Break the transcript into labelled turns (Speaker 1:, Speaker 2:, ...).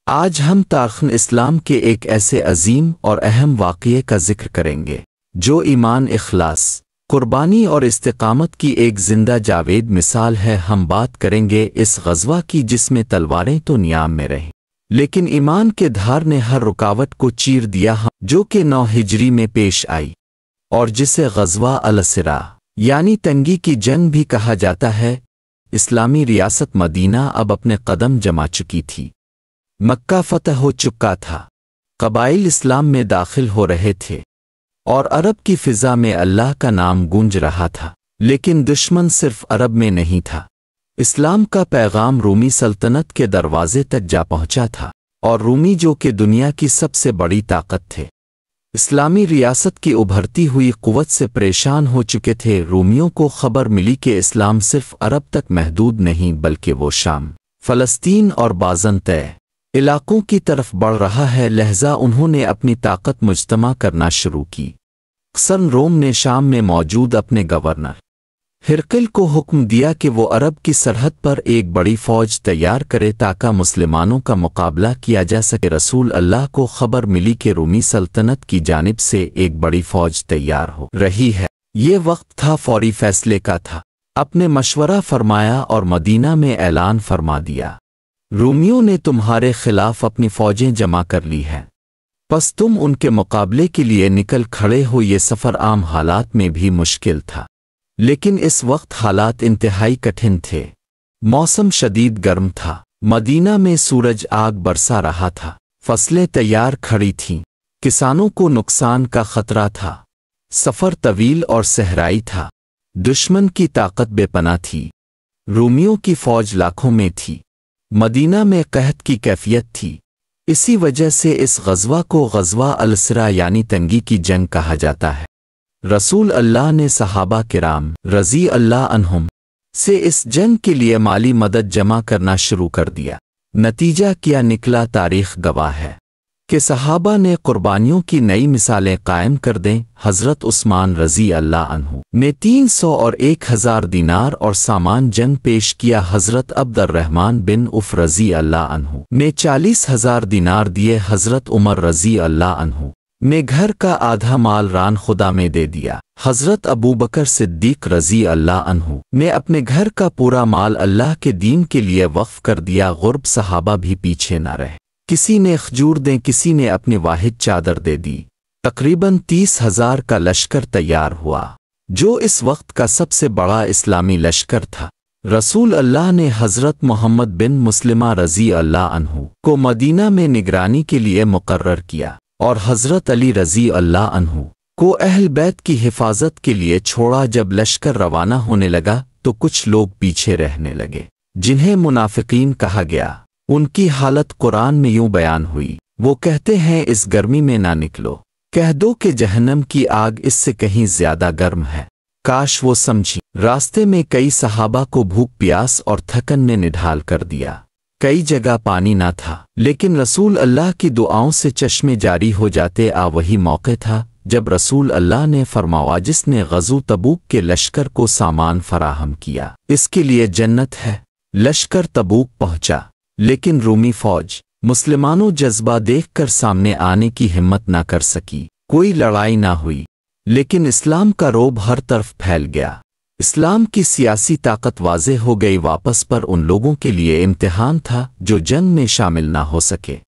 Speaker 1: آج ہم تاریخ اسلام کے ایک ایسے عظیم اور اہم واقعے کا ذکر کریں گے جو ایمان، اخلاص، قربانی اور استقامت کی ایک زندہ جاوید مثال ہے۔ ہم بات کریں گے اس غزوہ کی جس میں تلواریں تو نیام میں رہیں لیکن ایمان کے دھار نے ہر رکاوٹ کو چیر دیا، جو کہ 9 ہجری میں پیش آئی اور جسے غزوہ الاسرا یعنی تنگی کی جنگ بھی کہا جاتا ہے۔ اسلامی ریاست مدینہ اب اپنے قدم جما چکی تھی، مکہ فتح ہو چکا تھا، قبائل اسلام میں داخل ہو رہے تھے اور عرب کی فضا میں اللہ کا نام گونج رہا تھا، لیکن دشمن صرف عرب میں نہیں تھا۔ اسلام کا پیغام رومی سلطنت کے دروازے تک جا پہنچا تھا، اور رومی جو کہ دنیا کی سب سے بڑی طاقت تھے، اسلامی ریاست کی ابھرتی ہوئی قوت سے پریشان ہو چکے تھے۔ رومیوں کو خبر ملی کہ اسلام صرف عرب تک محدود نہیں بلکہ وہ شام، فلسطین اور بازنطین علاقوں کی طرف بڑھ رہا ہے، لہذا انہوں نے اپنی طاقت مجتمع کرنا شروع کی۔ اکثر روم نے شام میں موجود اپنے گورنر ہرقل کو حکم دیا کہ وہ عرب کی سرحد پر ایک بڑی فوج تیار کرے تاکہ مسلمانوں کا مقابلہ کیا جا سکے۔ رسول اللہ کو خبر ملی کہ رومی سلطنت کی جانب سے ایک بڑی فوج تیار ہو رہی ہے۔ یہ وقت تھا فوری فیصلے کا تھا۔ اپنے مشورہ فرمایا اور مدینہ میں اعلان فرما دیا، رومیوں نے تمہارے خلاف اپنی فوجیں جمع کر لی ہیں، پس تم ان کے مقابلے کے لیے نکل کھڑے ہو۔ یہ سفر عام حالات میں بھی مشکل تھا، لیکن اس وقت حالات انتہائی کٹھن تھے۔ موسم شدید گرم تھا، مدینہ میں سورج آگ برسا رہا تھا، فصلیں تیار کھڑی تھیں، کسانوں کو نقصان کا خطرہ تھا، سفر طویل اور صحرائی تھا، دشمن کی طاقت بے پناہ تھی، رومیوں کی فوج لاکھوں میں تھی، مدینہ میں قحط کی کیفیت تھی۔ اسی وجہ سے اس غزوہ کو غزوہ الاسرا یعنی تنگی کی جنگ کہا جاتا ہے۔ رسول اللہ نے صحابہ کرام رضی اللہ عنہم سے اس جنگ کے لیے مالی مدد جمع کرنا شروع کر دیا۔ نتیجہ کیا نکلا؟ تاریخ گواہ ہے کہ صحابہ نے قربانیوں کی نئی مثالیں قائم کر دیں۔ حضرت عثمان رضی اللہ عنہ نے 300 اور 1000 دینار اور سامان جنگ پیش کیا۔ حضرت عبد الرحمن بن عوف رضی اللہ عنہ نے 40,000 دینار دیے۔ حضرت عمر رضی اللہ عنہ نے گھر کا آدھا مال ران خدا میں دے دیا۔ حضرت ابوبکر صدیق رضی اللہ عنہ نے اپنے گھر کا پورا مال اللہ کے دین کے لیے وقف کر دیا۔ غرب صحابہ بھی پیچھے نہ رہے، کسی نے کھجور دیں، کسی نے اپنی واحد چادر دے دی۔ تقریباً 30,000 کا لشکر تیار ہوا، جو اس وقت کا سب سے بڑا اسلامی لشکر تھا۔ رسول اللہ نے حضرت محمد بن مسلمہ رضی اللہ عنہ کو مدینہ میں نگرانی کے لیے مقرر کیا اور حضرت علی رضی اللہ عنہ کو اہل بیت کی حفاظت کے لیے چھوڑا۔ جب لشکر روانہ ہونے لگا تو کچھ لوگ پیچھے رہنے لگے، جنہیں منافقین کہا گیا۔ ان کی حالت قرآن میں یوں بیان ہوئی، وہ کہتے ہیں اس گرمی میں نہ نکلو، کہہ دو کہ جہنم کی آگ اس سے کہیں زیادہ گرم ہے۔ کاش وہ سمجھی۔ راستے میں کئی صحابہ کو بھوک پیاس اور تھکن نے نڈھال کر دیا، کئی جگہ پانی نہ تھا، لیکن رسول اللہ کی دعاؤں سے چشمے جاری ہو جاتے۔ وہی موقع تھا جب رسول اللہ نے فرمایا، جس نے غزوہ تبوک کے لشکر کو سامان فراہم کیا اس کے لیے جنت ہے۔ لشکر تبوک پہنچا، لیکن رومی فوج مسلمانوں جذبہ دیکھ کر سامنے آنے کی ہمت نہ کر سکی۔ کوئی لڑائی نہ ہوئی، لیکن اسلام کا رعب ہر طرف پھیل گیا۔ اسلام کی سیاسی طاقت واضح ہو گئی۔ واپس پر ان لوگوں کے لیے امتحان تھا جو جنگ میں شامل نہ ہو سکے۔